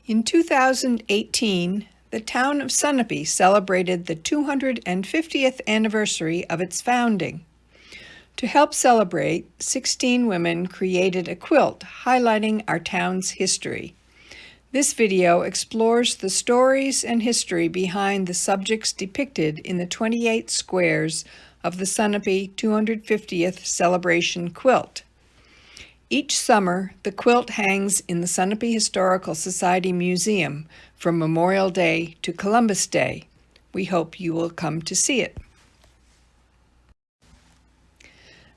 In 2018, the town of Sunapee celebrated the 250th anniversary of its founding. To help celebrate, 16 women created a quilt highlighting our town's history. This video explores the stories and history behind the subjects depicted in the 28 squares of the Sunapee 250th celebration quilt. Each summer, the quilt hangs in the Sunapee Historical Society Museum from Memorial Day to Columbus Day. We hope you will come to see it.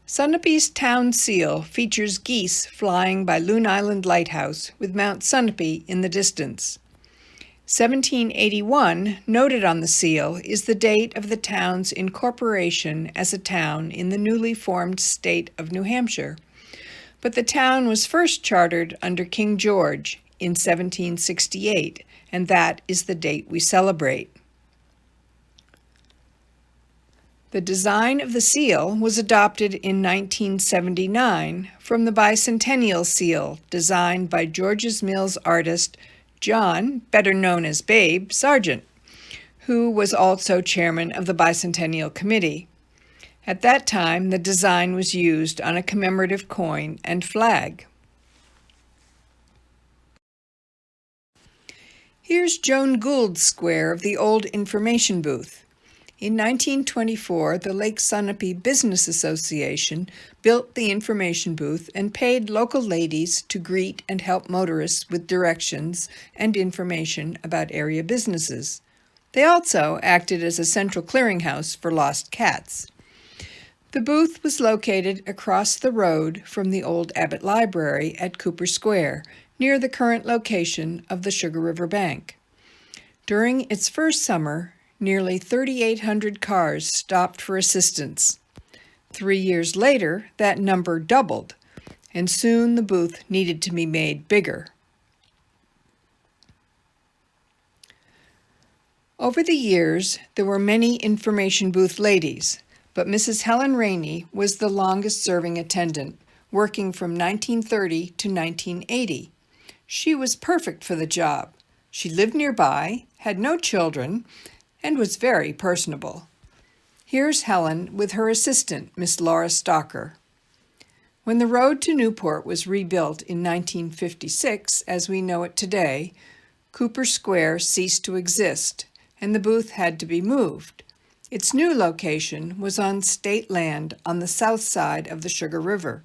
Sunapee's town seal features geese flying by Loon Island Lighthouse with Mount Sunapee in the distance. 1781, noted on the seal, is the date of the town's incorporation as a town in the newly formed state of New Hampshire. But the town was first chartered under King George in 1768, and that is the date we celebrate. The design of the seal was adopted in 1979 from the bicentennial seal designed by George's Mills artist John, better known as Babe, Sargent, who was also chairman of the Bicentennial Committee. At that time, the design was used on a commemorative coin and flag. Here's Joan Gould's square of the old information booth. In 1924, the Lake Sunapee Business Association built the information booth and paid local ladies to greet and help motorists with directions and information about area businesses. They also acted as a central clearinghouse for lost cats. The booth was located across the road from the old Abbott Library at Cooper Square, near the current location of the Sugar River Bank. During its first summer, nearly 3,800 cars stopped for assistance. 3 years later, that number doubled, and soon the booth needed to be made bigger. Over the years, there were many information booth ladies, but Mrs. Helen Rainey was the longest-serving attendant, working from 1930 to 1980. She was perfect for the job. She lived nearby, had no children, and was very personable. Here's Helen with her assistant, Miss Laura Stalker. When the road to Newport was rebuilt in 1956, as we know it today, Cooper Square ceased to exist, and the booth had to be moved. Its new location was on state land on the south side of the Sugar River.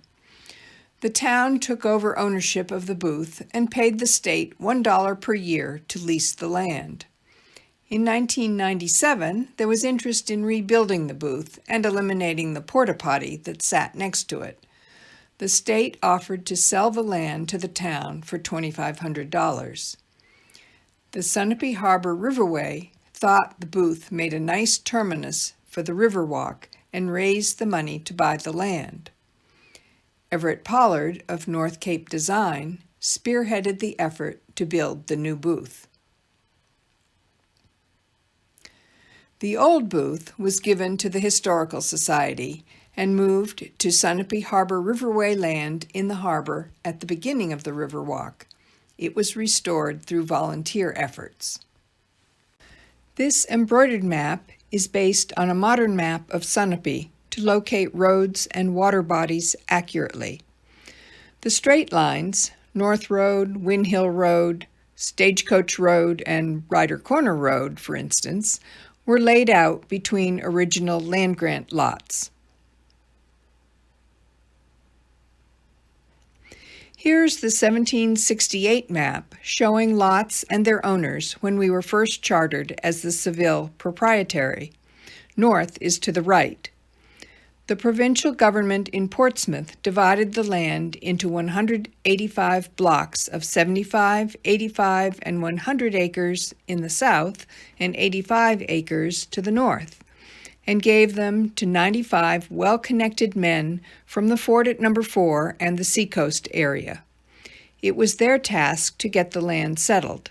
The town took over ownership of the booth and paid the state $1 per year to lease the land. In 1997, there was interest in rebuilding the booth and eliminating the porta potty that sat next to it. The state offered to sell the land to the town for $2,500. The Sunapee Harbor Riverway thought the booth made a nice terminus for the Riverwalk and raised the money to buy the land. Everett Pollard of North Cape Design spearheaded the effort to build the new booth. The old booth was given to the Historical Society and moved to Sunapee Harbor Riverway land in the harbor at the beginning of the Riverwalk. It was restored through volunteer efforts. This embroidered map is based on a modern map of Sunapee to locate roads and water bodies accurately. The straight lines, North Road, Win Hill Road, Stagecoach Road, and Ryder Corner Road, for instance, were laid out between original land grant lots. Here's the 1768 map showing lots and their owners when we were first chartered as the Seville Proprietary. North is to the right. The provincial government in Portsmouth divided the land into 185 blocks of 75, 85, and 100 acres in the south and 85 acres to the north, and gave them to 95 well-connected men from the fort at No. 4 and the seacoast area. It was their task to get the land settled.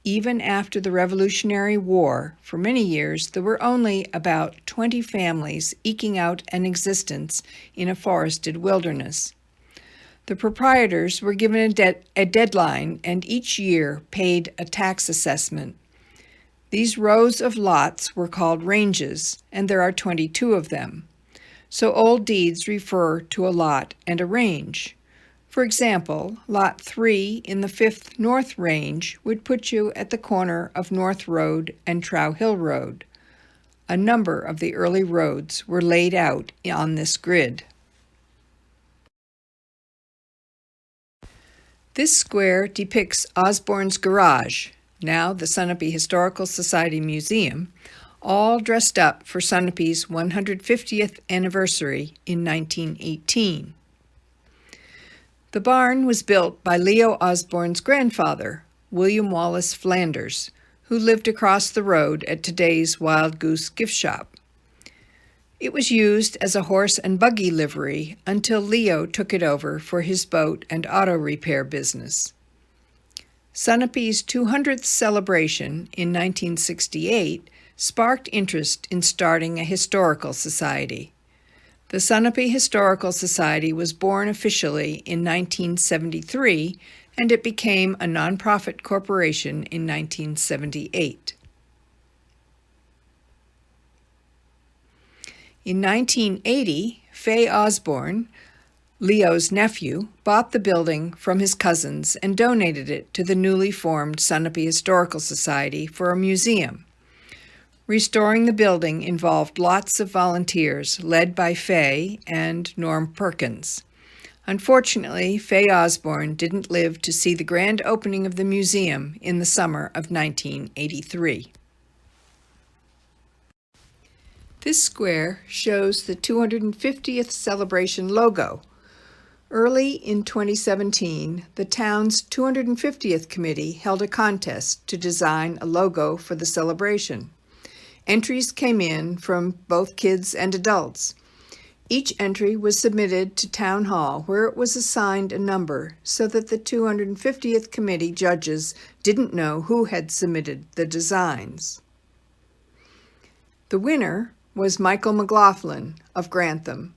Even after the Revolutionary War, for many years there were only about 20 families eking out an existence in a forested wilderness. The proprietors were given a deadline and each year paid a tax assessment. These rows of lots were called ranges, and there are 22 of them. So old deeds refer to a lot and a range. For example, Lot 3 in the 5th North Range would put you at the corner of North Road and Trow Hill Road. A number of the early roads were laid out on this grid. This square depicts Osborne's garage, now the Sunapee Historical Society Museum, all dressed up for Sunapee's 150th anniversary in 1918. The barn was built by Leo Osborne's grandfather, William Wallace Flanders, who lived across the road at today's Wild Goose gift shop. It was used as a horse and buggy livery until Leo took it over for his boat and auto repair business. Sunapee's 200th celebration in 1968 sparked interest in starting a historical society. The Sunapee Historical Society was born officially in 1973, and it became a nonprofit corporation in 1978. In 1980, Fay Osborne, Leo's nephew, bought the building from his cousins and donated it to the newly formed Sunapee Historical Society for a museum. Restoring the building involved lots of volunteers led by Fay and Norm Perkins. Unfortunately, Fay Osborne didn't live to see the grand opening of the museum in the summer of 1983. This square shows the 250th celebration logo. Early in 2017, the town's 250th committee held a contest to design a logo for the celebration. Entries came in from both kids and adults. Each entry was submitted to Town Hall, where it was assigned a number so that the 250th committee judges didn't know who had submitted the designs. The winner was Michael McLaughlin of Grantham,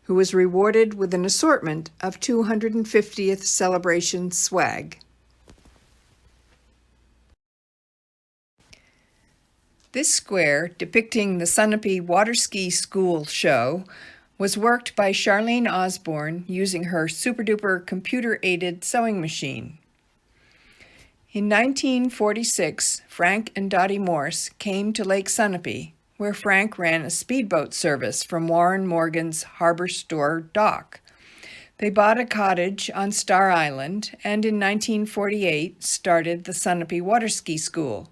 who was rewarded with an assortment of 250th celebration swag. This square, depicting the Sunapee Water Ski School show, was worked by Charlene Osborne using her super-duper computer-aided sewing machine. In 1946, Frank and Dottie Morse came to Lake Sunapee, where Frank ran a speedboat service from Warren Morgan's Harbor Store dock. They bought a cottage on Star Island and in 1948 started the Sunapee Water Ski School.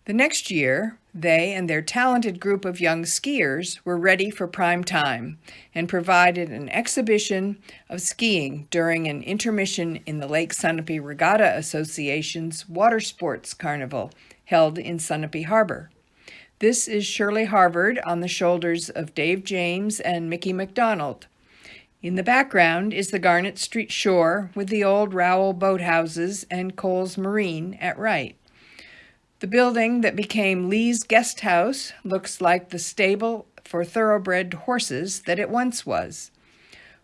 The next year, they and their talented group of young skiers were ready for prime time and provided an exhibition of skiing during an intermission in the Lake Sunapee Regatta Association's Water Sports Carnival held in Sunapee Harbor. This is Shirley Harvard on the shoulders of Dave James and Mickey McDonald. In the background is the Garnet Street shore with the old Rowell boathouses and Coles Marine at right. The building that became Lee's Guest House looks like the stable for thoroughbred horses that it once was.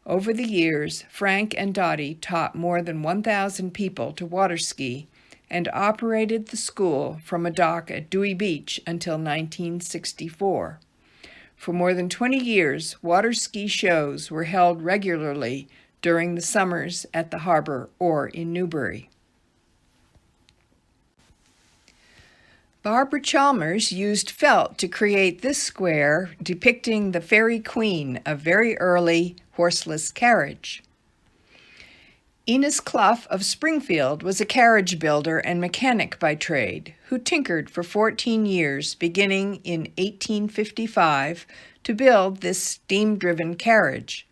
Over the years, Frank and Dottie taught more than 1,000 people to water ski and operated the school from a dock at Dewey Beach until 1964. For more than 20 years, water ski shows were held regularly during the summers at the harbor or in Newbury. Barbara Chalmers used felt to create this square depicting the Fairy Queen, a very early horseless carriage. Enos Clough of Springfield was a carriage builder and mechanic by trade who tinkered for 14 years beginning in 1855 to build this steam-driven carriage.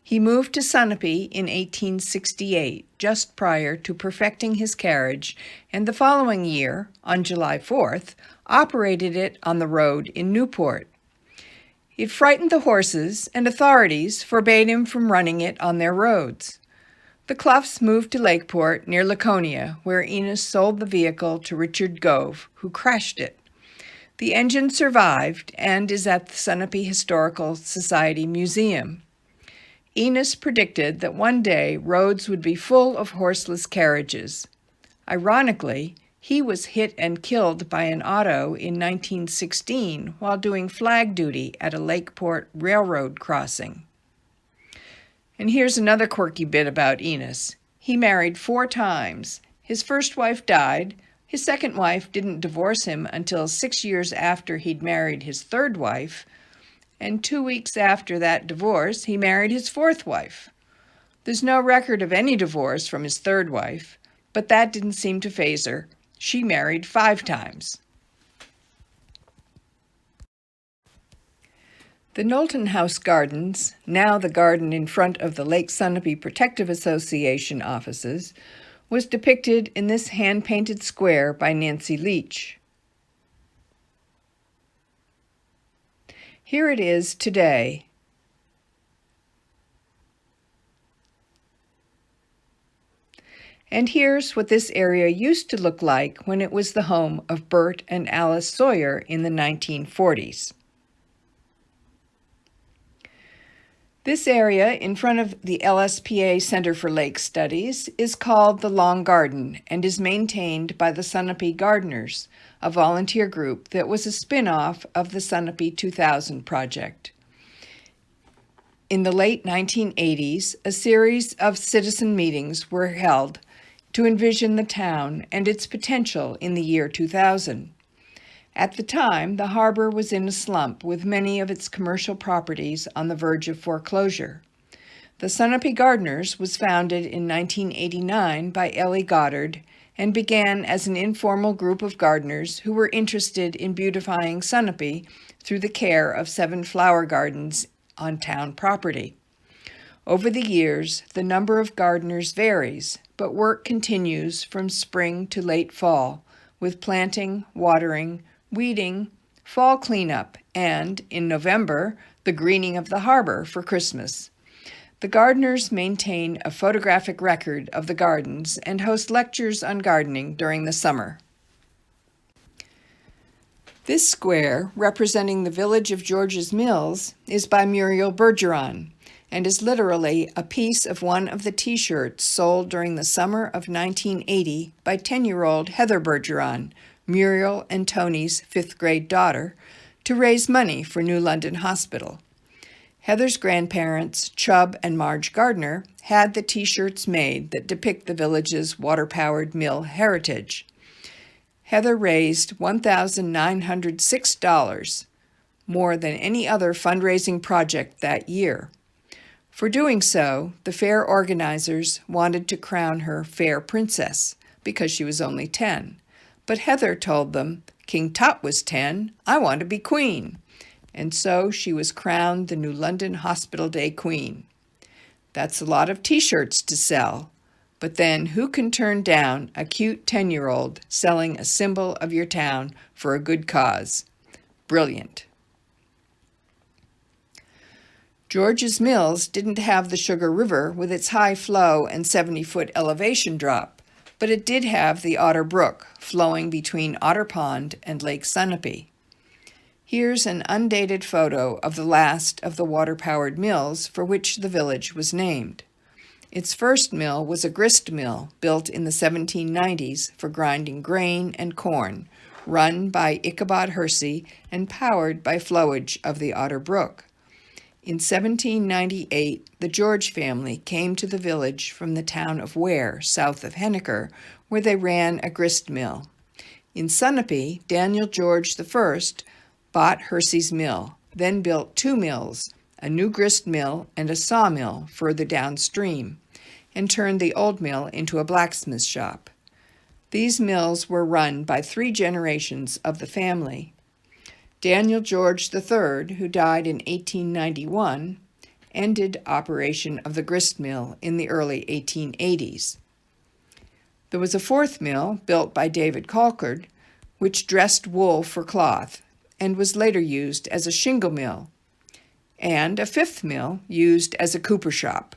He moved to Sunapee in 1868, just prior to perfecting his carriage, and the following year, on July 4th, operated it on the road in Newport. It frightened the horses, and authorities forbade him from running it on their roads. The Cloughs moved to Lakeport, near Laconia, where Enos sold the vehicle to Richard Gove, who crashed it. The engine survived and is at the Sunapee Historical Society Museum. Enos predicted that one day roads would be full of horseless carriages. Ironically, he was hit and killed by an auto in 1916 while doing flag duty at a Lakeport railroad crossing. And here's another quirky bit about Enos. He married 4 times. His first wife died. His second wife didn't divorce him until 6 years after he'd married his third wife. And 2 weeks after that divorce, he married his fourth wife. There's no record of any divorce from his third wife, but that didn't seem to faze her. She married 5 times. The Knowlton House Gardens, now the garden in front of the Lake Sunapee Protective Association offices, was depicted in this hand-painted square by Nancy Leach. Here it is today. And here's what this area used to look like when it was the home of Bert and Alice Sawyer in the 1940s. This area in front of the LSPA Center for Lake Studies is called the Long Garden and is maintained by the Sunapee Gardeners, a volunteer group that was a spin-off of the Sunapee 2000 project. In the late 1980s, a series of citizen meetings were held to envision the town and its potential in the year 2000. At the time, the harbor was in a slump with many of its commercial properties on the verge of foreclosure. The Sunapee Gardeners was founded in 1989 by Ellie Goddard and began as an informal group of gardeners who were interested in beautifying Sunapee through the care of 7 flower gardens on town property. Over the years, the number of gardeners varies, but work continues from spring to late fall, with planting, watering, weeding, fall cleanup, and, in November, the greening of the harbor for Christmas. The gardeners maintain a photographic record of the gardens and host lectures on gardening during the summer. This square, representing the village of George's Mills, is by Muriel Bergeron and is literally a piece of one of the t-shirts sold during the summer of 1980 by 10-year-old Heather Bergeron, Muriel and Tony's 5th grade daughter, to raise money for New London Hospital. Heather's grandparents, Chub and Marge Gardner, had the t-shirts made that depict the village's water-powered mill heritage. Heather raised $1,906, more than any other fundraising project that year. For doing so, the fair organizers wanted to crown her Fair Princess because she was only 10. But Heather told them, "King Tut was 10, I want to be queen." And so she was crowned the New London Hospital Day Queen. That's a lot of t-shirts to sell, but then who can turn down a cute 10-year-old selling a symbol of your town for a good cause? Brilliant. George's Mills didn't have the Sugar River with its high flow and 70-foot elevation drop, but it did have the Otter Brook flowing between Otter Pond and Lake Sunapee. Here's an undated photo of the last of the water-powered mills for which the village was named. Its first mill was a grist mill built in the 1790s for grinding grain and corn, run by Ichabod Hersey and powered by flowage of the Otter Brook. In 1798, the George family came to the village from the town of Ware, south of Henniker, where they ran a grist mill. In Sunapee, Daniel George I bought Hersey's mill, then built 2 mills, a new grist mill and a sawmill further downstream, and turned the old mill into a blacksmith shop. These mills were run by 3 generations of the family. Daniel George III, who died in 1891, ended operation of the grist mill in the early 1880s. There was a 4th mill built by David Colcord, which dressed wool for cloth and was later used as a shingle mill, and a 5th mill used as a cooper shop.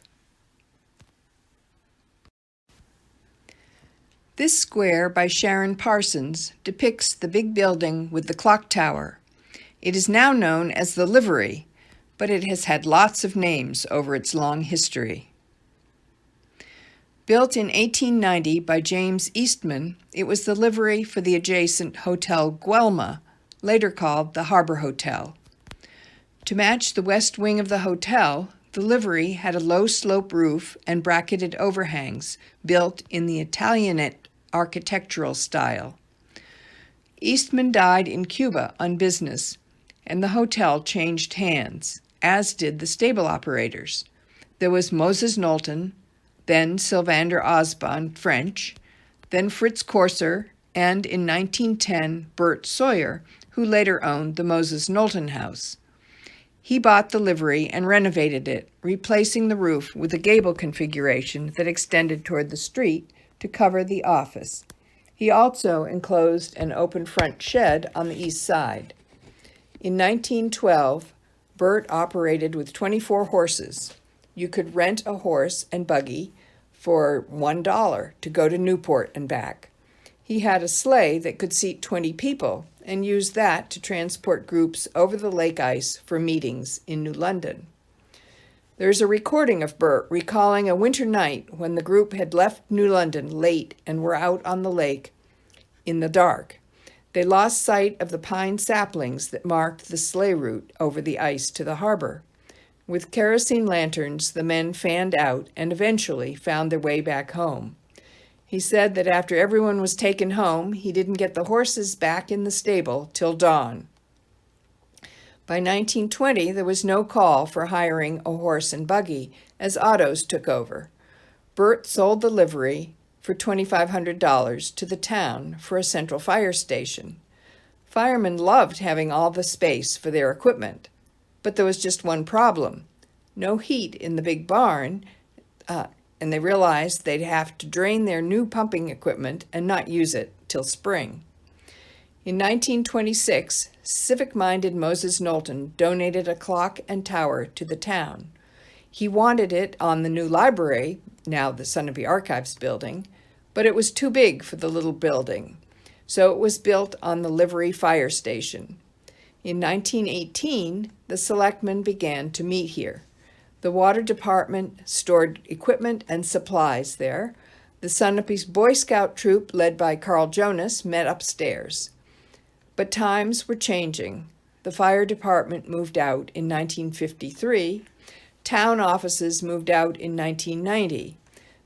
This square by Sharon Parsons depicts the big building with the clock tower. It is now known as the Livery, but it has had lots of names over its long history. Built in 1890 by James Eastman, it was the livery for the adjacent Hotel Guelma, later called the Harbor Hotel. To match the west wing of the hotel, the livery had a low-slope roof and bracketed overhangs built in the Italianate architectural style. Eastman died in Cuba on business, and the hotel changed hands, as did the stable operators. There was Moses Knowlton, then Sylvander Osbon, French, then Fritz Corser, and in 1910, Bert Sawyer, who later owned the Moses Knowlton House. He bought the livery and renovated it, replacing the roof with a gable configuration that extended toward the street to cover the office. He also enclosed an open front shed on the east side. In 1912, Bert operated with 24 horses. You could rent a horse and buggy for $1 to go to Newport and back. He had a sleigh that could seat 20 people and used that to transport groups over the lake ice for meetings in New London. There's a recording of Bert recalling a winter night when the group had left New London late and were out on the lake in the dark. They lost sight of the pine saplings that marked the sleigh route over the ice to the harbor. With kerosene lanterns, the men fanned out and eventually found their way back home. He said that after everyone was taken home, he didn't get the horses back in the stable till dawn. By 1920, there was no call for hiring a horse and buggy, as autos took over. Bert sold the livery for $2,500 to the town for a central fire station. Firemen loved having all the space for their equipment, but there was just one problem: no heat in the big barn, and they realized they'd have to drain their new pumping equipment and not use it till spring. In 1926, civic-minded Moses Knowlton donated a clock and tower to the town. He wanted it on the new library, now the Sunapee Archives building, but it was too big for the little building, so it was built on the livery fire station. In 1918, the selectmen began to meet here. The water department stored equipment and supplies there. The Sunapee's Boy Scout troop, led by Carl Jonas, met upstairs. But times were changing. The fire department moved out in 1953. Town offices moved out in 1990.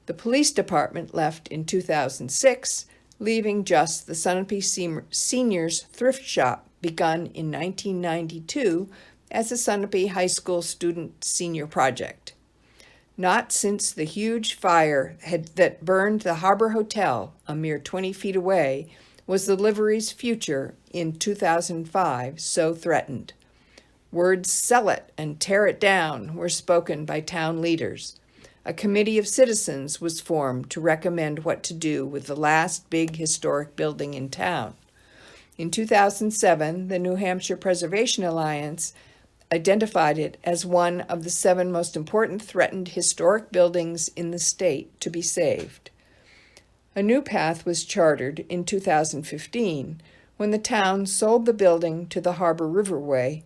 The police department left in 2006, leaving just the Sunapee Seniors Thrift Shop, begun in 1992 as a Sunapee High School student senior project. Not since the huge fire that burned the Harbor Hotel a mere 20 feet away was the livery's future in 2005 so threatened. Words "sell it" and "tear it down" were spoken by town leaders. A committee of citizens was formed to recommend what to do with the last big historic building in town. In 2007, the New Hampshire Preservation Alliance identified it as one of the 7 most important threatened historic buildings in the state to be saved. A new path was chartered in 2015 when the town sold the building to the Harbor Riverway,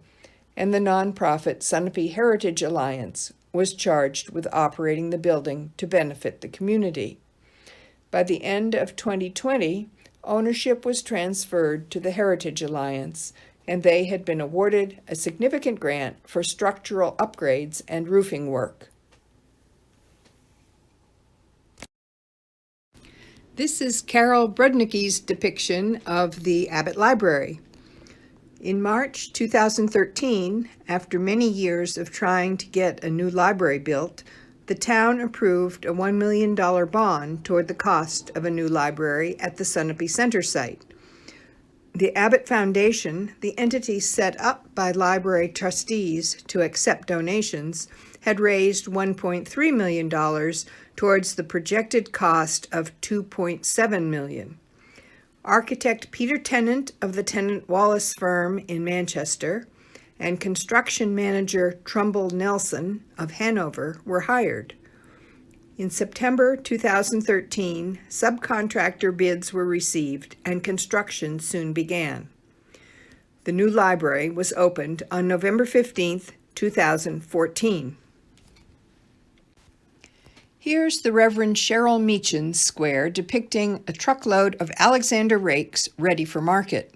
and the nonprofit Sunapee Heritage Alliance was charged with operating the building to benefit the community. By the end of 2020, ownership was transferred to the Heritage Alliance, and they had been awarded a significant grant for structural upgrades and roofing work. This is Carol Brudnicki's depiction of the Abbott Library. In March 2013, after many years of trying to get a new library built, the town approved a $1 million bond toward the cost of a new library at the Sunapee Center site. The Abbott Foundation, the entity set up by library trustees to accept donations, had raised $1.3 million towards the projected cost of $2.7 million. Architect Peter Tennant of the Tennant Wallace firm in Manchester and construction manager Trumbull Nelson of Hanover were hired. In September 2013, subcontractor bids were received and construction soon began. The new library was opened on November 15, 2014. Here's the Reverend Cheryl Meachan's square depicting a truckload of Alexander rakes ready for market.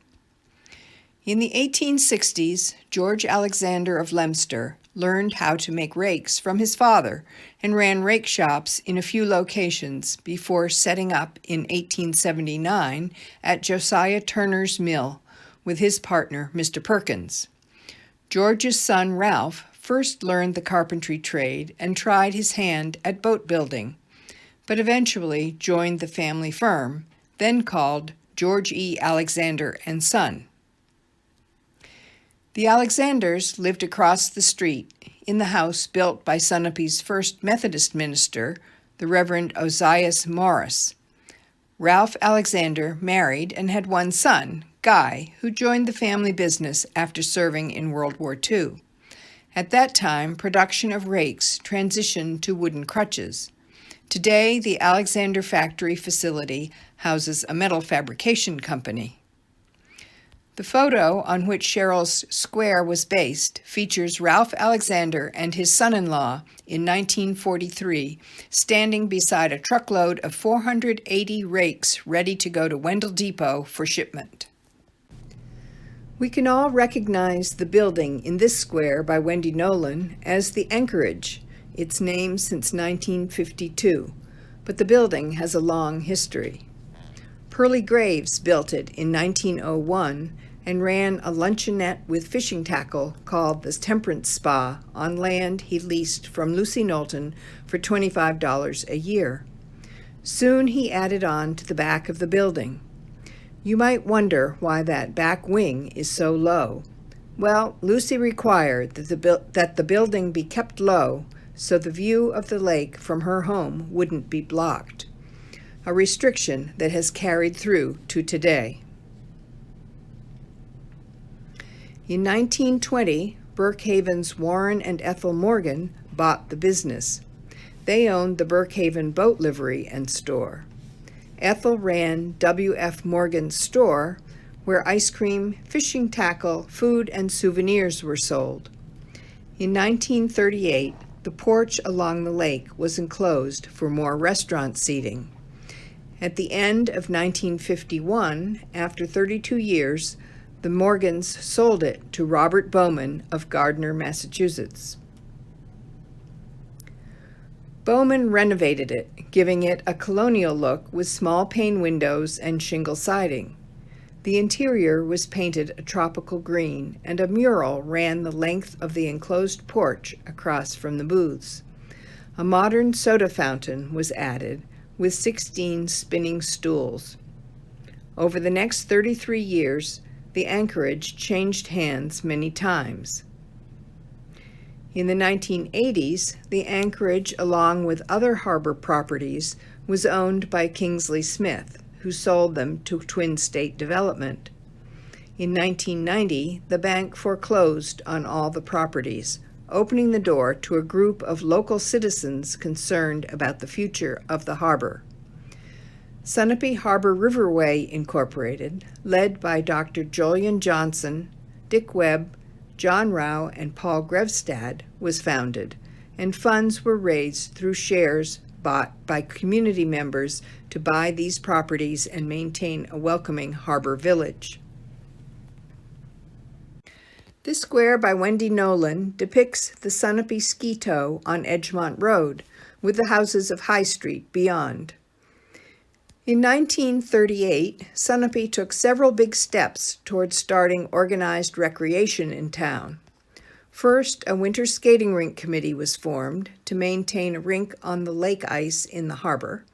In the 1860s, George Alexander of Leominster learned how to make rakes from his father and ran rake shops in a few locations before setting up in 1879 at Josiah Turner's mill with his partner, Mr. Perkins. George's son, Ralph, first learned the carpentry trade and tried his hand at boat building, but eventually joined the family firm, then called George E. Alexander and Son. The Alexanders lived across the street in the house built by Sunapee's first Methodist minister, the Reverend Ozias Morris. Ralph Alexander married and had one son, Guy, who joined the family business after serving in World War II. At that time, production of rakes transitioned to wooden crutches. Today, the Alexander factory facility houses a metal fabrication company. The photo on which Cheryl's square was based features Ralph Alexander and his son-in-law in 1943 standing beside a truckload of 480 rakes ready to go to Wendell Depot for shipment. We can all recognize the building in this square by Wendy Nolan as the Anchorage, its name since 1952, but the building has a long history. Pearly Graves built it in 1901 and ran a luncheonette with fishing tackle called the Temperance Spa on land he leased from Lucy Knowlton for $25 a year. Soon he added on to the back of the building. You might wonder why that back wing is so low. Well, Lucy required that the building be kept low so the view of the lake from her home wouldn't be blocked, a restriction that has carried through to today. In 1920, Burkhaven's Warren and Ethel Morgan bought the business. They owned the Burkhaven Boat Livery and Store. Ethel ran W.F. Morgan's store, where ice cream, fishing tackle, food, and souvenirs were sold. In 1938, the porch along the lake was enclosed for more restaurant seating. At the end of 1951, after 32 years, the Morgans sold it to Robert Bowman of Gardner, Massachusetts. Bowman renovated it, giving it a colonial look with small pane windows and shingle siding. The interior was painted a tropical green, and a mural ran the length of the enclosed porch across from the booths. A modern soda fountain was added, with 16 spinning stools. Over the next 33 years, the Anchorage changed hands many times. In the 1980s, the Anchorage, along with other harbor properties, was owned by Kingsley Smith, who sold them to Twin State Development. In 1990, the bank foreclosed on all the properties, opening the door to a group of local citizens concerned about the future of the harbor. Sunapee Harbor Riverway Incorporated, led by Dr. Jolyon Johnson, Dick Webb, John Rao, and Paul Grevstad, was founded, and funds were raised through shares bought by community members to buy these properties and maintain a welcoming harbor village. This square by Wendy Nolan depicts the Sunapee ski tow on Edgemont Road, with the houses of High Street beyond. In 1938, Sunapee took several big steps towards starting organized recreation in town. First, a winter skating rink committee was formed to maintain a rink on the lake ice in the harbor.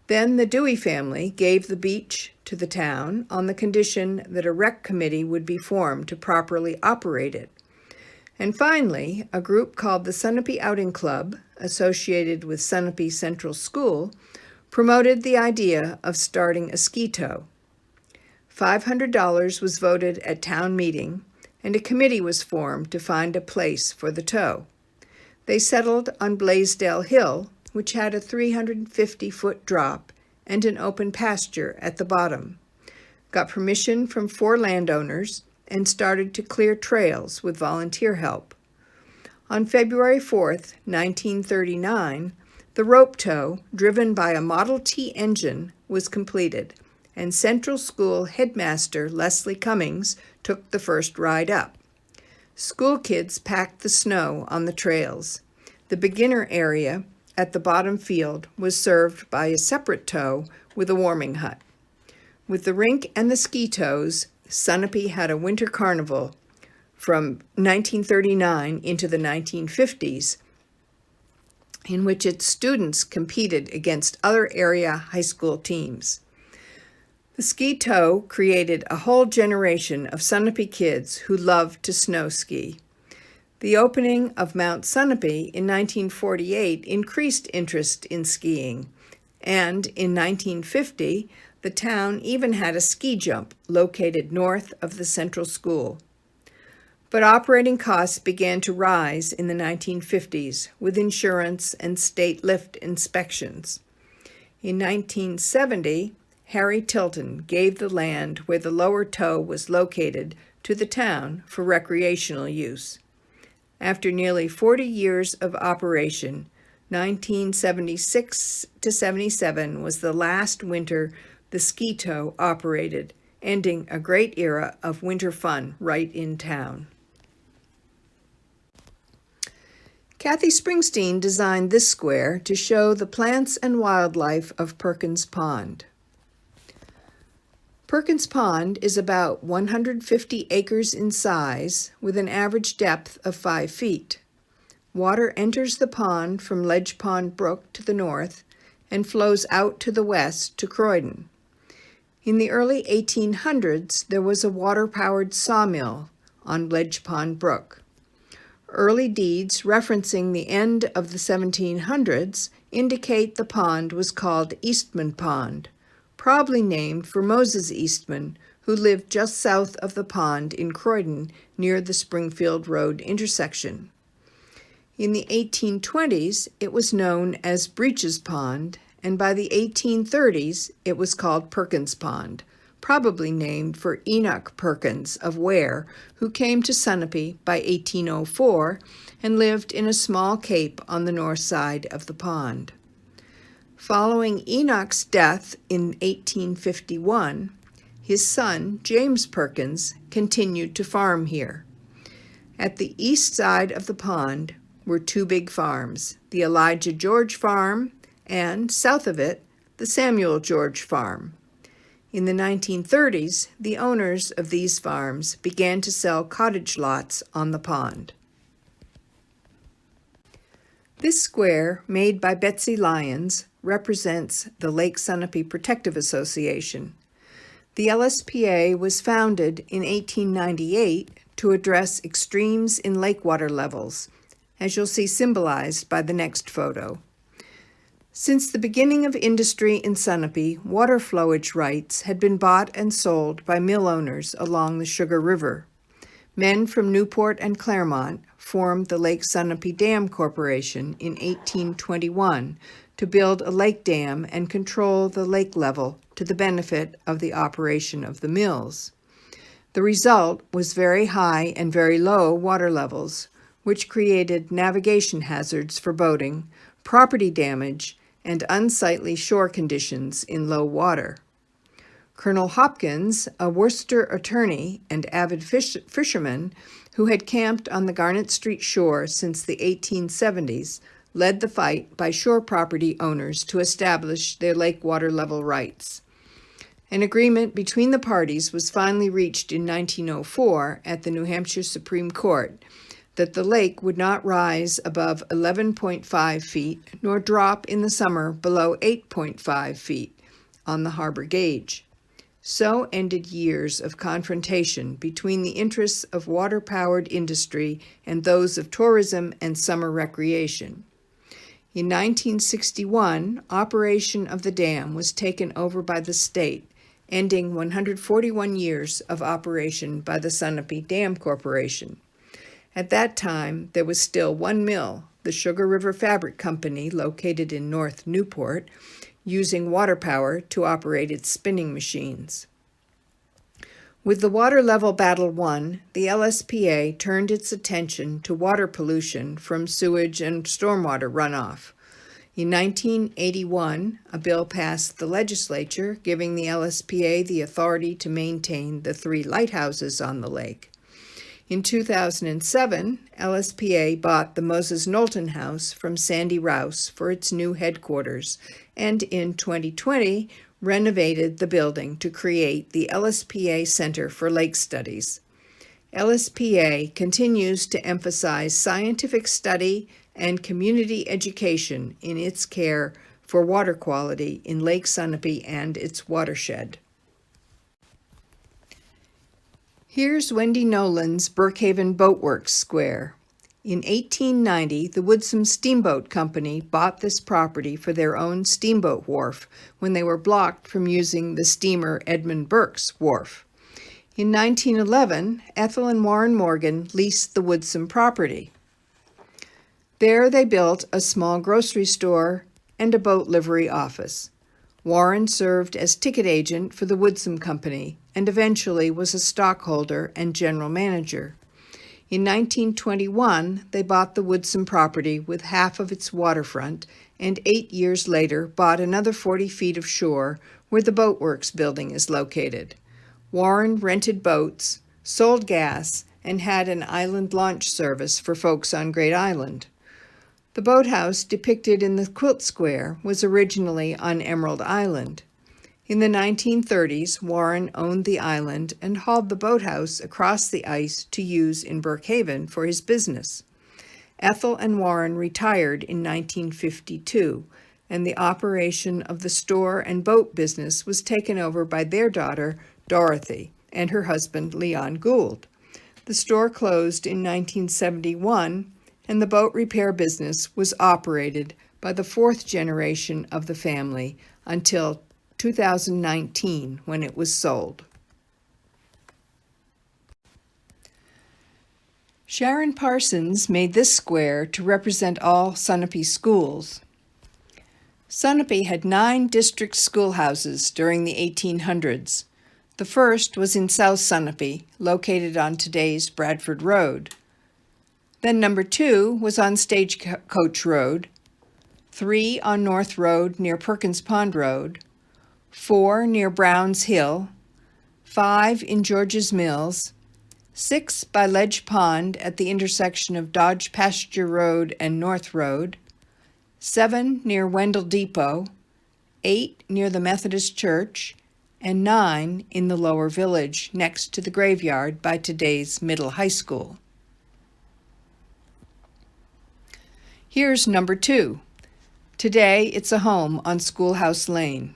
Then the Dewey family gave the beach to the town on the condition that a rec committee would be formed to properly operate it. And finally, a group called the Sunapee Outing Club, associated with Sunapee Central School, promoted the idea of starting a ski tow. $500 was voted at town meeting, and a committee was formed to find a place for the tow. They settled on Blaisdell Hill, which had a 350-foot drop and an open pasture at the bottom, got permission from 4 landowners, and started to clear trails with volunteer help. On February 4th, 1939, the rope tow, driven by a Model T engine, was completed, and Central School headmaster Leslie Cummings took the first ride up. School kids packed the snow on the trails. The beginner area at the bottom field was served by a separate tow with a warming hut. With the rink and the ski tows, Sunapee had a winter carnival from 1939 into the 1950s, in which its students competed against other area high school teams. The ski tow created a whole generation of Sunapee kids who loved to snow ski. The opening of Mount Sunapee in 1948 increased interest in skiing, and in 1950, the town even had a ski jump located north of the Central School. But operating costs began to rise in the 1950s with insurance and state lift inspections. In 1970, Harry Tilton gave the land where the lower tow was located to the town for recreational use. After nearly 40 years of operation, 1976 to 77 was the last winter the ski tow operated, ending a great era of winter fun right in town. Kathy Springsteen designed this square to show the plants and wildlife of Perkins Pond. Perkins Pond is about 150 acres in size with an average depth of 5 feet. Water enters the pond from Ledge Pond Brook to the north and flows out to the west to Croydon. In the early 1800s, there was a water-powered sawmill on Ledge Pond Brook. Early deeds referencing the end of the 1700s indicate the pond was called Eastman Pond, probably named for Moses Eastman, who lived just south of the pond in Croydon near the Springfield Road intersection. In the 1820s, it was known as Breeches Pond, and by the 1830s, it was called Perkins Pond, probably named for Enoch Perkins of Ware, who came to Sunapee by 1804 and lived in a small cape on the north side of the pond. Following Enoch's death in 1851, his son, James Perkins, continued to farm here. At the east side of the pond were 2 big farms, the Elijah George Farm and, south of it, the Samuel George Farm. In the 1930s, the owners of these farms began to sell cottage lots on the pond. This square, made by Betsy Lyons, represents the Lake Sunapee Protective Association. The LSPA was founded in 1898 to address extremes in lake water levels, as you'll see symbolized by the next photo. Since the beginning of industry in Sunapee, water flowage rights had been bought and sold by mill owners along the Sugar River. Men from Newport and Claremont formed the Lake Sunapee Dam Corporation in 1821 to build a lake dam and control the lake level to the benefit of the operation of the mills. The result was very high and very low water levels, which created navigation hazards for boating, property damage, and unsightly shore conditions in low water. Colonel Hopkins, a Worcester attorney and avid fisherman who had camped on the Garnet Street shore since the 1870s, led the fight by shore property owners to establish their lake water level rights. An agreement between the parties was finally reached in 1904 at the New Hampshire Supreme Court that the lake would not rise above 11.5 feet nor drop in the summer below 8.5 feet on the harbor gauge. So ended years of confrontation between the interests of water-powered industry and those of tourism and summer recreation. In 1961, operation of the dam was taken over by the state, ending 141 years of operation by the Sunapee Dam Corporation. At that time, there was still one mill, the Sugar River Fabric Company, located in North Newport, using water power to operate its spinning machines. With the water level battle won, the LSPA turned its attention to water pollution from sewage and stormwater runoff. In 1981, a bill passed the legislature giving the LSPA the authority to maintain the 3 lighthouses on the lake. In 2007, LSPA bought the Moses Knowlton House from Sandy Rouse for its new headquarters, and in 2020 renovated the building to create the LSPA Center for Lake Studies. LSPA continues to emphasize scientific study and community education in its care for water quality in Lake Sunapee and its watershed. Here's Wendy Nolan's Brookhaven Boatworks Square. In 1890, the Woodsum Steamboat Company bought this property for their own steamboat wharf when they were blocked from using the steamer Edmund Burke's wharf. In 1911, Ethel and Warren Morgan leased the Woodsum property. There they built a small grocery store and a boat livery office. Warren served as ticket agent for the Woodsum Company and eventually was a stockholder and general manager. In 1921, they bought the Woodsum property with half of its waterfront, and 8 years later bought another 40 feet of shore where the Boatworks building is located. Warren rented boats, sold gas, and had an island launch service for folks on Great Island. The boathouse depicted in the Quilt Square was originally on Emerald Island. In the 1930s, Warren owned the island and hauled the boathouse across the ice to use in Brookhaven for his business. Ethel and Warren retired in 1952, and the operation of the store and boat business was taken over by their daughter, Dorothy, and her husband, Leon Gould. The store closed in 1971, and the boat repair business was operated by the 4th generation of the family until 2019, when it was sold. Sharon Parsons made this square to represent all Sunapee schools. Sunapee had 9 district schoolhouses during the 1800s. The first was in South Sunapee, located on today's Bradford Road. Then number 2 was on Stagecoach Road, 3 on North Road near Perkins Pond Road, 4 near Browns Hill, 5 in George's Mills, 6 by Ledge Pond at the intersection of Dodge Pasture Road and North Road, 7 near Wendell Depot, 8 near the Methodist Church, and 9 in the Lower Village next to the graveyard by today's Middle High School. Here's number 2. Today it's a home on Schoolhouse Lane.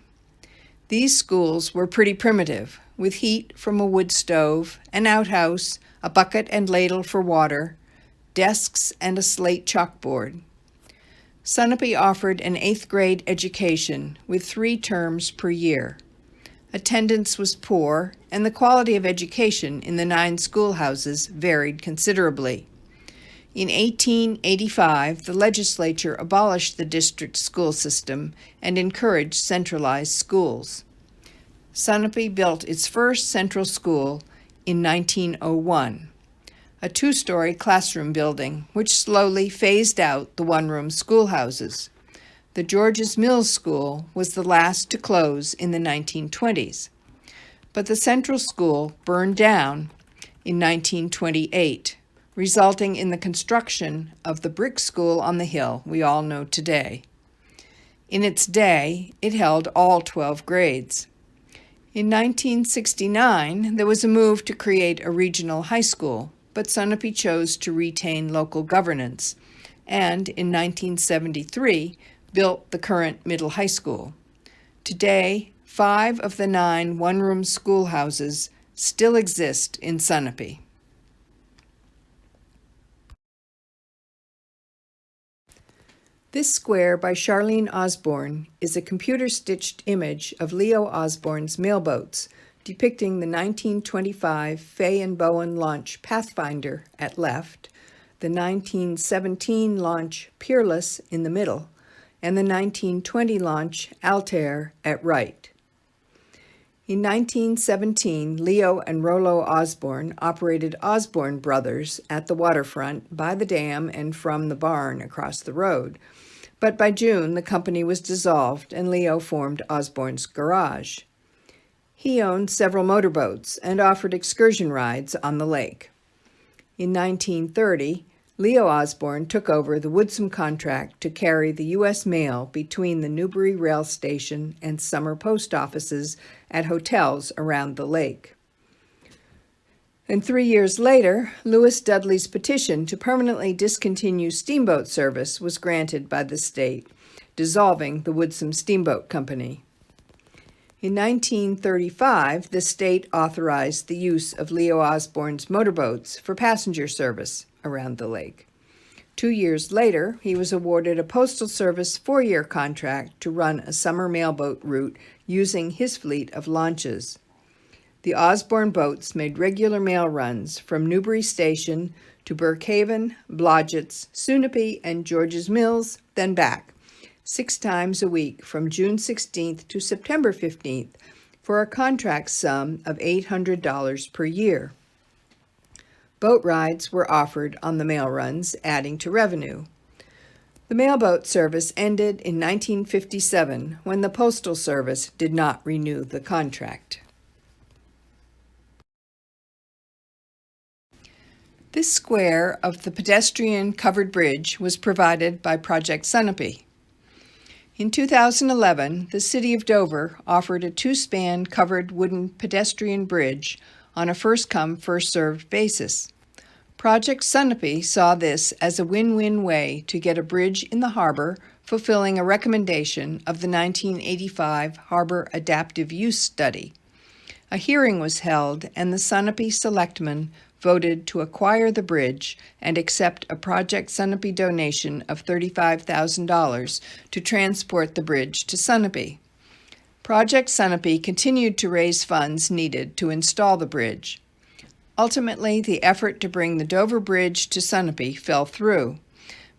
These schools were pretty primitive, with heat from a wood stove, an outhouse, a bucket and ladle for water, desks, and a slate chalkboard. Sunapee offered an 8th grade education with 3 terms per year. Attendance was poor, and the quality of education in the 9 schoolhouses varied considerably. In 1885, the legislature abolished the district school system and encouraged centralized schools. Sunapee built its first central school in 1901, a 2-story classroom building which slowly phased out the 1-room schoolhouses. The George's Mills School was the last to close in the 1920s, but the central school burned down in 1928. Resulting in the construction of the brick school on the hill we all know today. In its day, it held all 12 grades. In 1969, there was a move to create a regional high school, but Sunapee chose to retain local governance, and in 1973 built the current middle high school. Today, 5 of the 9 1-room schoolhouses still exist in Sunapee. This square by Charlene Osborne is a computer-stitched image of Leo Osborne's mailboats, depicting the 1925 Fay and Bowen launch Pathfinder at left, the 1917 launch Peerless in the middle, and the 1920 launch Altair at right. In 1917, Leo and Rollo Osborne operated Osborne Brothers at the waterfront, by the dam, and from the barn across the road. But by June, the company was dissolved and Leo formed Osborne's Garage. He owned several motorboats and offered excursion rides on the lake. In 1930, Leo Osborne took over the Woodsum contract to carry the U.S. mail between the Newbury Rail Station and summer post offices at hotels around the lake. And 3 years later, Lewis Dudley's petition to permanently discontinue steamboat service was granted by the state, dissolving the Woodsum Steamboat Company. In 1935, the state authorized the use of Leo Osborne's motorboats for passenger service around the lake. 2 years later, he was awarded a Postal Service 4-year contract to run a summer mailboat route using his fleet of launches. The Osborne boats made regular mail runs from Newbury Station to Burkhaven, Blodgett's, Sunapee, and George's Mills, then back, 6 times a week from June 16th to September 15th for a contract sum of $800 per year. Boat rides were offered on the mail runs, adding to revenue. The mailboat service ended in 1957 when the Postal Service did not renew the contract. This square of the pedestrian covered bridge was provided by Project Sunapee. In 2011, the City of Dover offered a 2-span covered wooden pedestrian bridge on a first-come, first-served basis. Project Sunapee saw this as a win-win way to get a bridge in the harbor, fulfilling a recommendation of the 1985 Harbor Adaptive Use Study. A hearing was held, and the Sunapee selectmen voted to acquire the bridge and accept a Project Sunapee donation of $35,000 to transport the bridge to Sunapee. Project Sunapee continued to raise funds needed to install the bridge. Ultimately, the effort to bring the Dover Bridge to Sunapee fell through,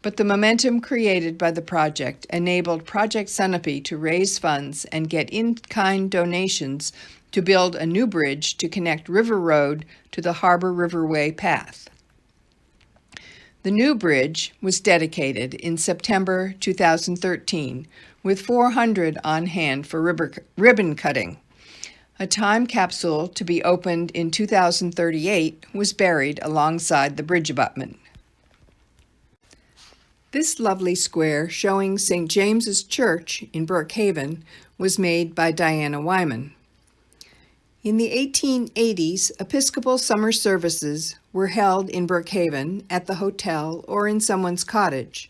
but the momentum created by the project enabled Project Sunapee to raise funds and get in-kind donations to build a new bridge to connect River Road to the Harbor Riverway path. The new bridge was dedicated in September 2013, with 400 on hand for ribbon cutting. A time capsule to be opened in 2038 was buried alongside the bridge abutment. This lovely square showing St. James's Church in Brookhaven was made by Diana Wyman. In the 1880s, Episcopal summer services were held in Brookhaven at the hotel or in someone's cottage.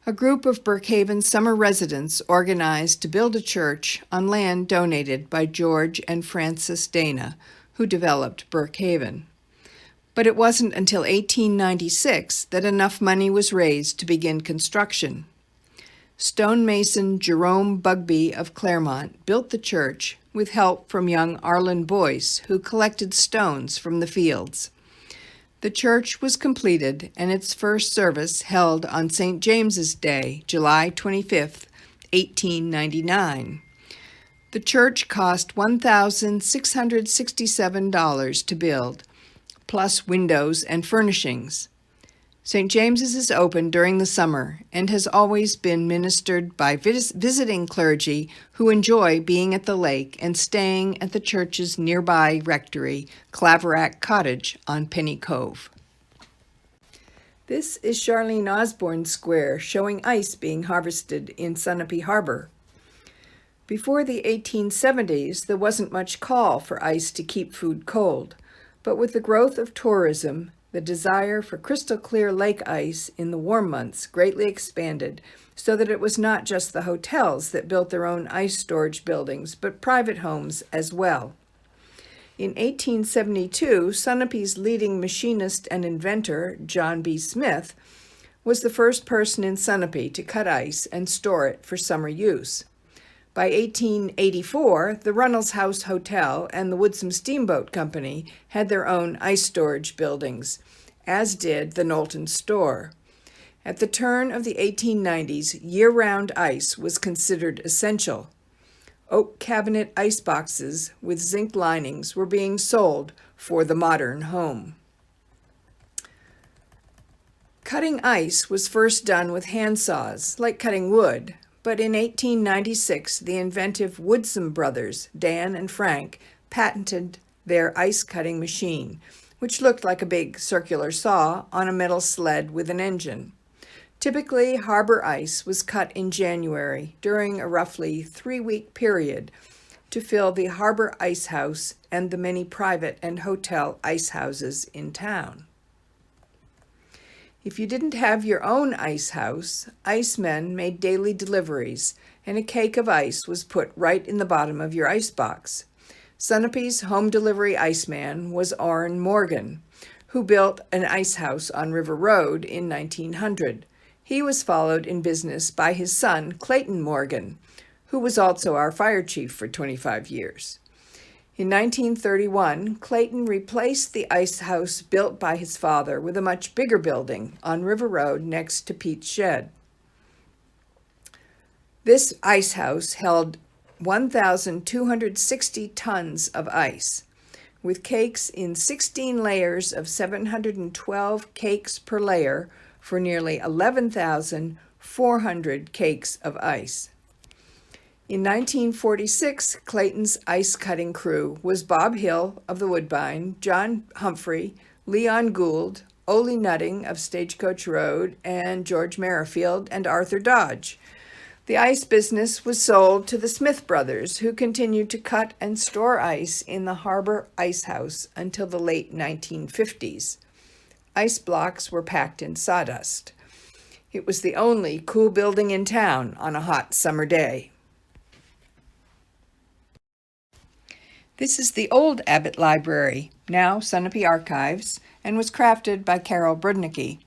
A group of Brookhaven summer residents organized to build a church on land donated by George and Frances Dana, who developed Brookhaven. But it wasn't until 1896 that enough money was raised to begin construction. Stonemason Jerome Bugby of Claremont built the church with help from young Arlen Boyce, who collected stones from the fields. The church was completed and its first service held on St. James's Day, July 25, 1899. The church cost $1,667 to build, plus windows and furnishings. St. James's is open during the summer and has always been ministered by visiting clergy who enjoy being at the lake and staying at the church's nearby rectory, Claverack Cottage on Penny Cove. This is Charlene Osborne Square, showing ice being harvested in Sunapee Harbor. Before the 1870s, there wasn't much call for ice to keep food cold, but with the growth of tourism, the desire for crystal-clear lake ice in the warm months greatly expanded, so that it was not just the hotels that built their own ice storage buildings, but private homes as well. In 1872, Sunapee's leading machinist and inventor, John B. Smith, was the first person in Sunapee to cut ice and store it for summer use. By 1884, the Runnels House Hotel and the Woodsum Steamboat Company had their own ice storage buildings, as did the Knowlton Store. At the turn of the 1890s, year-round ice was considered essential. Oak cabinet ice boxes with zinc linings were being sold for the modern home. Cutting ice was first done with handsaws, like cutting wood, but in 1896 the inventive Woodsum brothers, Dan and Frank, patented their ice-cutting machine, which looked like a big circular saw on a metal sled with an engine. Typically, harbor ice was cut in January during a roughly 3-week period to fill the harbor ice house and the many private and hotel ice houses in town. If you didn't have your own ice house, icemen made daily deliveries, and a cake of ice was put right in the bottom of your ice box. Sunapee's home delivery iceman was Orrin Morgan, who built an ice house on River Road in 1900. He was followed in business by his son, Clayton Morgan, who was also our fire chief for 25 years. In 1931, Clayton replaced the ice house built by his father with a much bigger building on River Road next to Pete's Shed. This ice house held 1,260 tons of ice, with cakes in 16 layers of 712 cakes per layer for nearly 11,400 cakes of ice. In 1946, Clayton's ice-cutting crew was Bob Hill of the Woodbine, John Humphrey, Leon Gould, Ole Nutting of Stagecoach Road, and George Merrifield and Arthur Dodge. The ice business was sold to the Smith brothers, who continued to cut and store ice in the Harbor Ice House until the late 1950s. Ice blocks were packed in sawdust. It was the only cool building in town on a hot summer day. This is the old Abbott Library, now Sunapee Archives, and was crafted by Carol Brudnicki.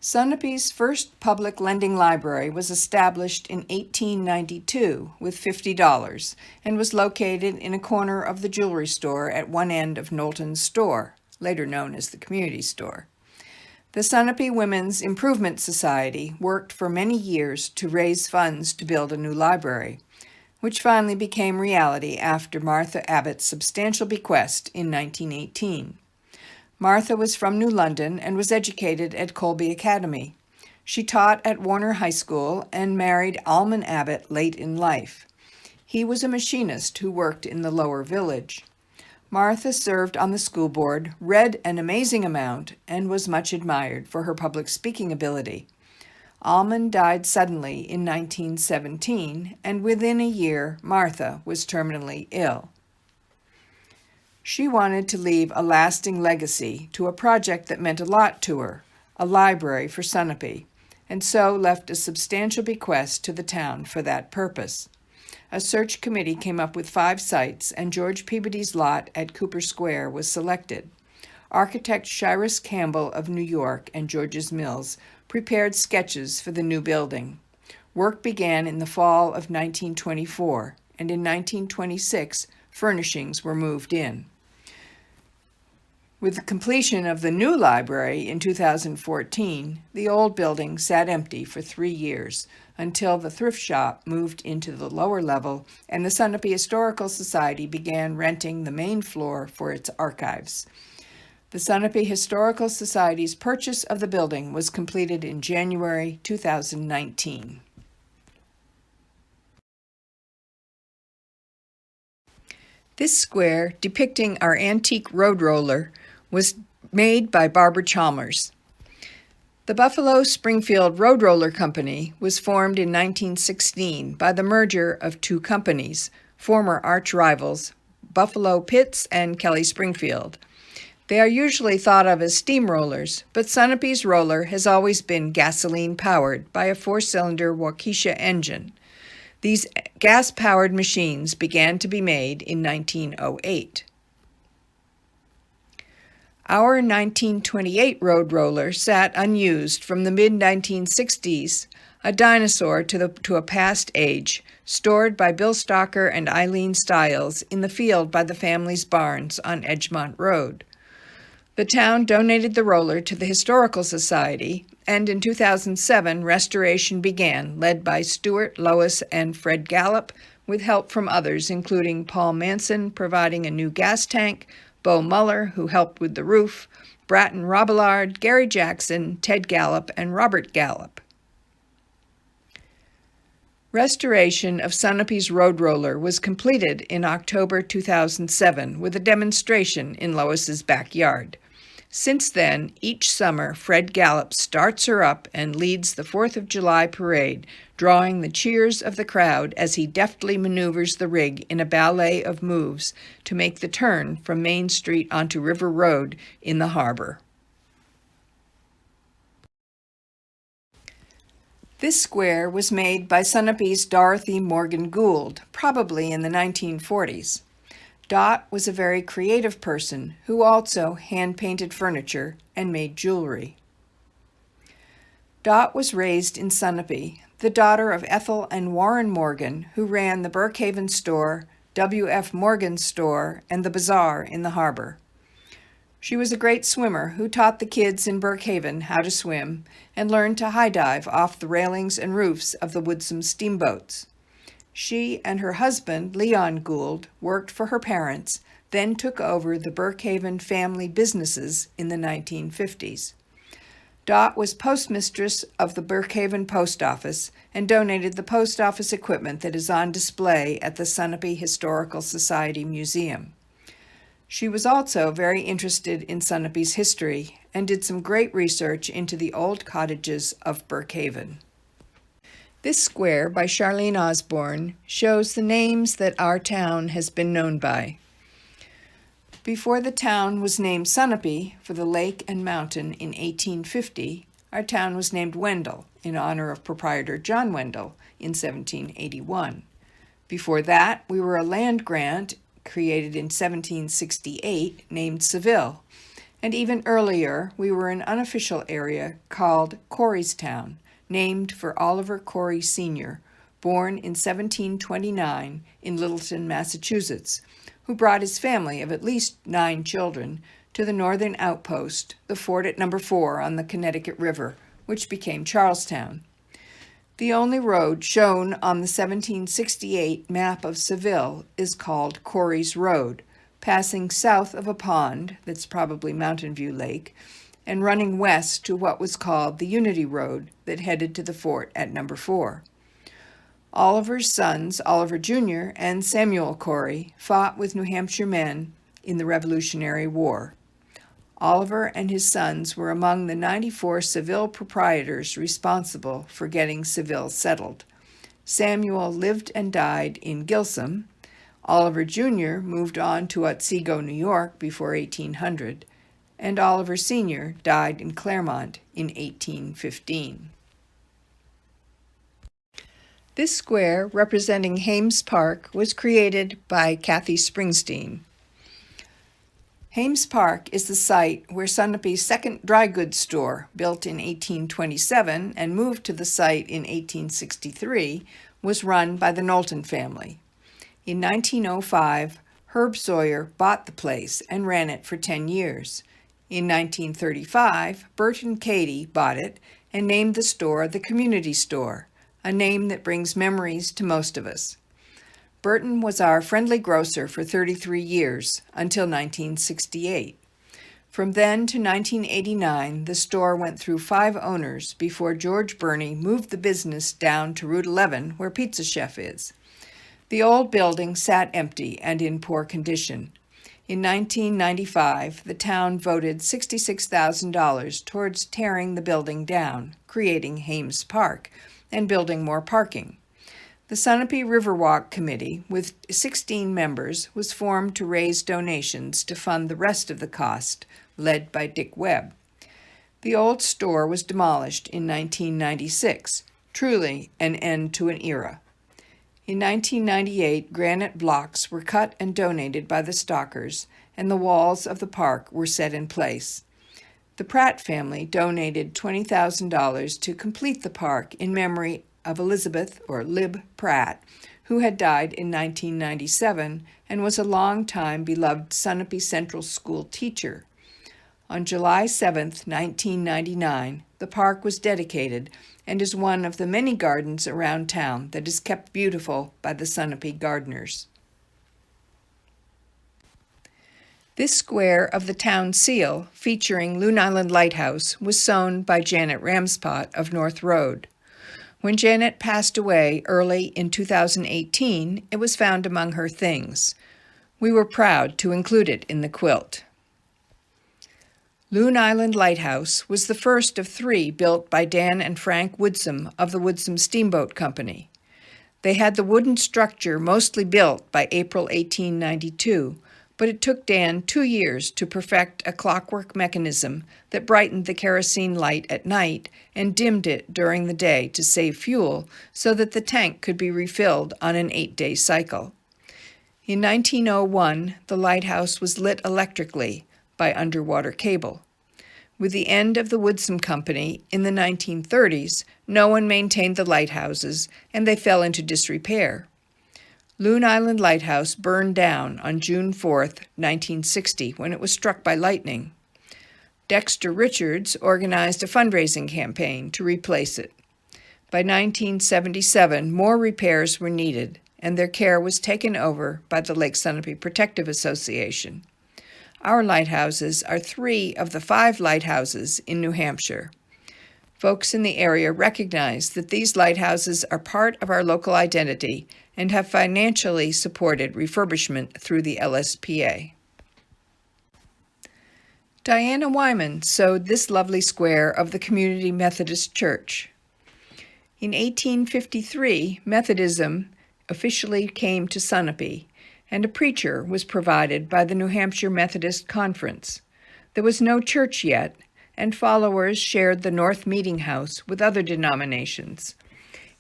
Sunapee's first public lending library was established in 1892 with $50 and was located in a corner of the jewelry store at one end of Knowlton's store, later known as the Community Store. The Sunapee Women's Improvement Society worked for many years to raise funds to build a new library, which finally became reality after Martha Abbott's substantial bequest in 1918. Martha was from New London and was educated at Colby Academy. She taught at Warner High School and married Almon Abbott late in life. He was a machinist who worked in the lower village. Martha served on the school board, read an amazing amount, and was much admired for her public speaking ability. Almon died suddenly in 1917, and within a year, Martha was terminally ill. She wanted to leave a lasting legacy to a project that meant a lot to her, a library for Sunapee, and so left a substantial bequest to the town for that purpose. A search committee came up with 5 sites, and George Peabody's lot at Cooper Square was selected. Architect Cyrus Campbell of New York and George's Mills prepared sketches for the new building. Work began in the fall of 1924, and in 1926, furnishings were moved in. With the completion of the new library in 2014, the old building sat empty for 3 years until the thrift shop moved into the lower level and the Sunapee Historical Society began renting the main floor for its archives. The Sunapee Historical Society's purchase of the building was completed in January 2019. This square, depicting our antique road roller, was made by Barbara Chalmers. The Buffalo Springfield Road Roller Company was formed in 1916 by the merger of 2 companies, former arch rivals, Buffalo Pitts and Kelly Springfield. They are usually thought of as steamrollers, but Sunapee's roller has always been gasoline-powered by a 4-cylinder Waukesha engine. These gas-powered machines began to be made in 1908. Our 1928 road roller sat unused from the mid-1960s, a dinosaur to a past age, stored by Bill Stocker and Eileen Stiles in the field by the family's barns on Edgemont Road. The town donated the roller to the Historical Society, and in 2007, restoration began, led by Stuart, Lois, and Fred Gallup, with help from others, including Paul Manson providing a new gas tank, Bo Muller, who helped with the roof, Bratton Robillard, Gary Jackson, Ted Gallup, and Robert Gallup. Restoration of Sunapee's road roller was completed in October 2007 with a demonstration in Lois's backyard. Since then, each summer, Fred Gallup starts her up and leads the 4th of July parade, drawing the cheers of the crowd as he deftly maneuvers the rig in a ballet of moves to make the turn from Main Street onto River Road in the harbor. This square was made by Sunapee's Dorothy Morgan Gould, probably in the 1940s. Dot was a very creative person who also hand-painted furniture and made jewelry. Dot was raised in Sunapee, the daughter of Ethel and Warren Morgan, who ran the Brookhaven store, W.F. Morgan's store, and the bazaar in the harbor. She was a great swimmer who taught the kids in Brookhaven how to swim and learned to high dive off the railings and roofs of the Woodsum steamboats. She and her husband, Leon Gould, worked for her parents, then took over the Brookhaven family businesses in the 1950s. Dot was postmistress of the Brookhaven Post Office and donated the post office equipment that is on display at the Sunapee Historical Society Museum. She was also very interested in Sunapee's history and did some great research into the old cottages of Brookhaven. This square by Charlene Osborne shows the names that our town has been known by. Before the town was named Sunapee for the lake and mountain in 1850, our town was named Wendell in honor of proprietor John Wendell in 1781. Before that, we were a land grant created in 1768 named Seville, and even earlier we were an unofficial area called Coreystown, named for Oliver Corey Sr., born in 1729 in Littleton, Massachusetts, who brought his family of at least 9 children to the northern outpost, the fort at No. 4 on the Connecticut River, which became Charlestown. The only road shown on the 1768 map of Seville is called Corey's Road, passing south of a pond that's probably Mountain View Lake, and running west to what was called the Unity Road that headed to the fort at No. 4. Oliver's sons, Oliver Jr. and Samuel Corey, fought with New Hampshire men in the Revolutionary War. Oliver and his sons were among the 94 Seville proprietors responsible for getting Seville settled. Samuel lived and died in Gilsum. Oliver Jr. moved on to Otsego, New York before 1800, and Oliver Sr. died in Claremont in 1815. This square, representing Hames Park, was created by Kathy Springsteen. Hames Park is the site where Sunapee's second dry goods store, built in 1827 and moved to the site in 1863, was run by the Knowlton family. In 1905, Herb Sawyer bought the place and ran it for 10 years. In 1935, Bert and Katie bought it and named the store the Community Store, a name that brings memories to most of us. Burton was our friendly grocer for 33 years, until 1968. From then to 1989, the store went through 5 owners before George Burney moved the business down to Route 11, where Pizza Chef is. The old building sat empty and in poor condition. In 1995, the town voted $66,000 towards tearing the building down, creating Hames Park, and building more parking. The Sunapee Riverwalk Committee, with 16 members, was formed to raise donations to fund the rest of the cost, led by Dick Webb. The old store was demolished in 1996, truly an end to an era. In 1998, granite blocks were cut and donated by the Stalkers, and the walls of the park were set in place. The Pratt family donated $20,000 to complete the park in memory of Elizabeth, or Lib Pratt, who had died in 1997 and was a long-time beloved Sunapee Central School teacher. On July 7, 1999, the park was dedicated and is one of the many gardens around town that is kept beautiful by the Sunapee gardeners. This square of the town seal, featuring Loon Island Lighthouse, was sewn by Janet Ramspot of North Road. When Janet passed away early in 2018, it was found among her things. We were proud to include it in the quilt. Loon Island Lighthouse was the first of 3 built by Dan and Frank Woodsum of the Woodsum Steamboat Company. They had the wooden structure mostly built by April 1892, but it took Dan 2 years to perfect a clockwork mechanism that brightened the kerosene light at night and dimmed it during the day to save fuel so that the tank could be refilled on an 8-day cycle. In 1901, the lighthouse was lit electrically by underwater cable. With the end of the Woodsum Company in the 1930s, no one maintained the lighthouses, and they fell into disrepair. Loon Island Lighthouse burned down on June 4, 1960, when it was struck by lightning. Dexter Richards organized a fundraising campaign to replace it. By 1977, more repairs were needed, and their care was taken over by the Lake Sunapee Protective Association. Our lighthouses are 3 of the 5 lighthouses in New Hampshire. Folks in the area recognize that these lighthouses are part of our local identity and have financially supported refurbishment through the LSPA. Diana Wyman sewed this lovely square of the Community Methodist Church. In 1853, Methodism officially came to Sunapee, and a preacher was provided by the New Hampshire Methodist Conference. There was no church yet, and followers shared the North Meeting House with other denominations.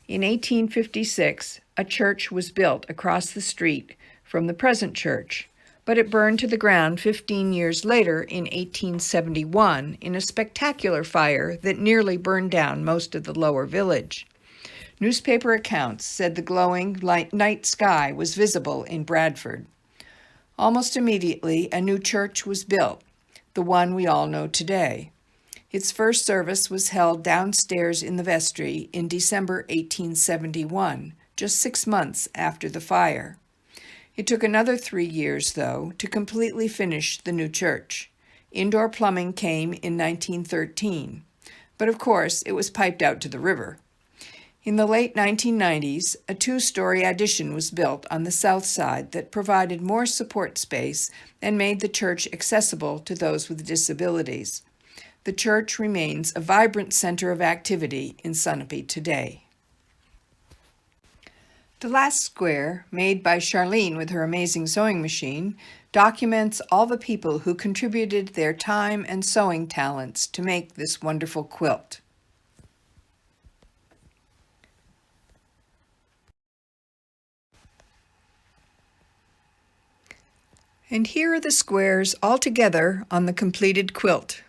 In 1856, a church was built across the street from the present church, but it burned to the ground 15 years later in 1871 in a spectacular fire that nearly burned down most of the lower village. Newspaper accounts said the glowing night sky was visible in Bradford. Almost immediately, a new church was built, the one we all know today. Its first service was held downstairs in the vestry in December 1871, just 6 months after the fire. It took another 3 years, though, to completely finish the new church. Indoor plumbing came in 1913, but of course it was piped out to the river. In the late 1990s, a 2-story addition was built on the south side that provided more support space and made the church accessible to those with disabilities. The church remains a vibrant center of activity in Sunapee today. The last square, made by Charlene with her amazing sewing machine, documents all the people who contributed their time and sewing talents to make this wonderful quilt. And here are the squares all together on the completed quilt.